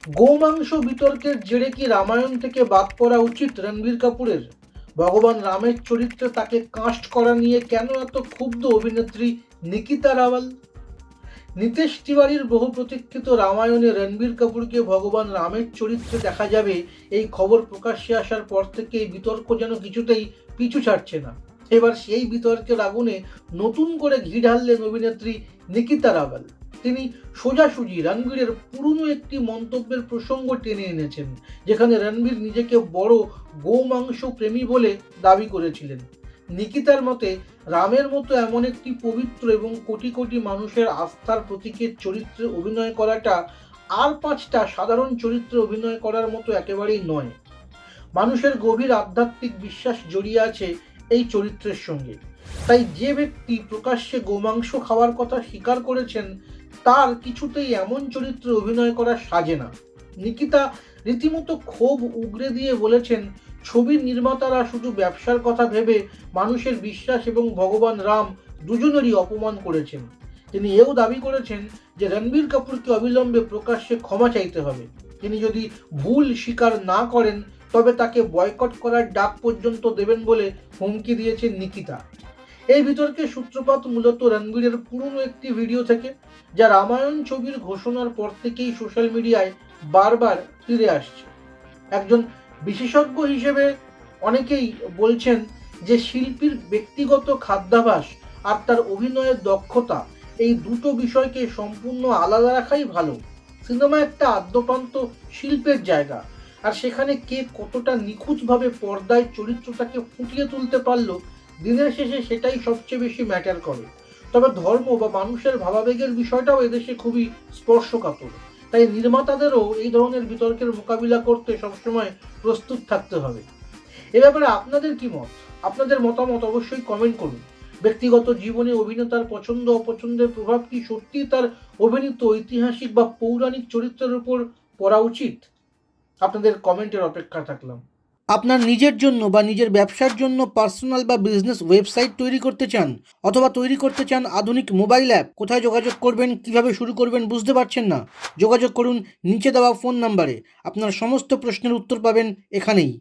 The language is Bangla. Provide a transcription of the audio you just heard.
গোমাংস বিতর্কের জেরে কি রামায়ণ থেকে বাদ পড়া উচিত রণবীর কাপুরের? ভগবান রামের চরিত্রে তাকে কাস্ট করা নিয়ে কেন এত ক্ষুব্ধ অভিনেত্রী নিকিতা রাওয়াল? নিতেশ তিওয়ারির বহু প্রতীক্ষিত রামায়ণে রণবীর কাপুরকে ভগবান রামের চরিত্রে দেখা যাবে, এই খবর প্রকাশ্যে আসার পর থেকে এই বিতর্ক যেন কিছুতেই পিছু ছাড়ছে না। এবার সেই বিতর্কের আগুনে নতুন করে ঘি ঢাললেন অভিনেত্রী নিকিতা রাওয়াল। তিনি সোজাসুজি রণবীরের পুরনো একটি মন্তব্যের প্রসঙ্গ টেনে এনেছেন, যেখানে রণবীর নিজেকে বড় গোমাংস প্রেমী বলে দাবি করেছিলেন। নিকিতার মতে, রামের মতো এমন একটি পবিত্র এবং কোটি কোটি মানুষের আস্থার প্রতীকের চরিত্রে অভিনয় করাটা আর পাঁচটা সাধারণ চরিত্রে অভিনয় করার মতো একেবারেই নয়। মানুষের গভীর আধ্যাত্মিক বিশ্বাস জড়িয়ে আছে এই চরিত্রের সঙ্গে। তাই যে ব্যক্তি প্রকাশ্যে গোমাংস খাওয়ার কথা স্বীকার করেছেন, তার কিছুতেই এমন চরিত্রে অভিনয় করা সাজে না। নিকিতা রীতিমতো ক্ষোভ উগরে দিয়ে বলেছেন, ছবির নির্মাতারা শুধু ব্যবসার কথা ভেবে মানুষের বিশ্বাস এবং ভগবান রাম দুজনেরই অপমান করেছেন। তিনি এও দাবি করেছেন যে রণবীর কাপুরকে অবিলম্বে প্রকাশ্যে ক্ষমা চাইতে হবে। তিনি যদি ভুল স্বীকার না করেন, তবে তাকে বয়কট করার ডাক পর্যন্ত দেবেন বলে হুমকি দিয়েছেন নিকিতা। এই বিতর্কের সূত্রপাত মূলত রণবীরের পুরনো একটি ভিডিও থেকে, যা রামায়ণ ছবির ঘোষণার পর থেকেই সোশ্যাল মিডিয়ায় বারবার ফিরে আসছে। একজন বিশেষজ্ঞ হিসেবে অনেকেই বলছেন যে শিল্পীর ব্যক্তিগত খাদ্যাভ্যাস আর তার অভিনয়ের দক্ষতা, এই দুটো বিষয়কে সম্পূর্ণ আলাদা রাখাই ভালো। সিনেমা একটা আদ্যপান্ত শিল্পের জায়গা, আর সেখানে কে কতটা নিখুঁতভাবে পর্দায় চরিত্রটাকে ফুটিয়ে তুলতে পারলো, দিনের শেষে সেটাই সবচেয়ে বেশি ম্যাটার করে। তবে ধর্ম বা মানুষের ভাবাবেগের বিষয়টাও এদেশে খুবই স্পর্শকাতর। তাই নির্মাতাদেরও এই ধরনের বিতর্কের মোকাবিলা করতে সবসময় প্রস্তুত থাকতে হবে। এ ব্যাপারে আপনাদের কি মত? আপনাদের মতামত অবশ্যই কমেন্ট করুন। ব্যক্তিগত জীবনে অভিনেতার পছন্দ অপছন্দের প্রভাব কি সত্যিই তার অভিনীত ঐতিহাসিক বা পৌরাণিক চরিত্রের উপর পড়া উচিত? আপনাদের কমেন্টের অপেক্ষা থাকলাম। আপনার নিজের জন্য বা নিজের ব্যবসার জন্য পার্সোনাল বা বিজনেস ওয়েবসাইট তৈরি করতে চান, অথবা তৈরি করতে চান আধুনিক মোবাইল অ্যাপ, কোথায় যোগাযোগ করবেন, কিভাবে শুরু করবেন বুঝতে পারছেন না? যোগাযোগ করুন নিচে দেওয়া ফোন নাম্বারে। আপনার সমস্ত প্রশ্নের উত্তর পাবেন এখানেই।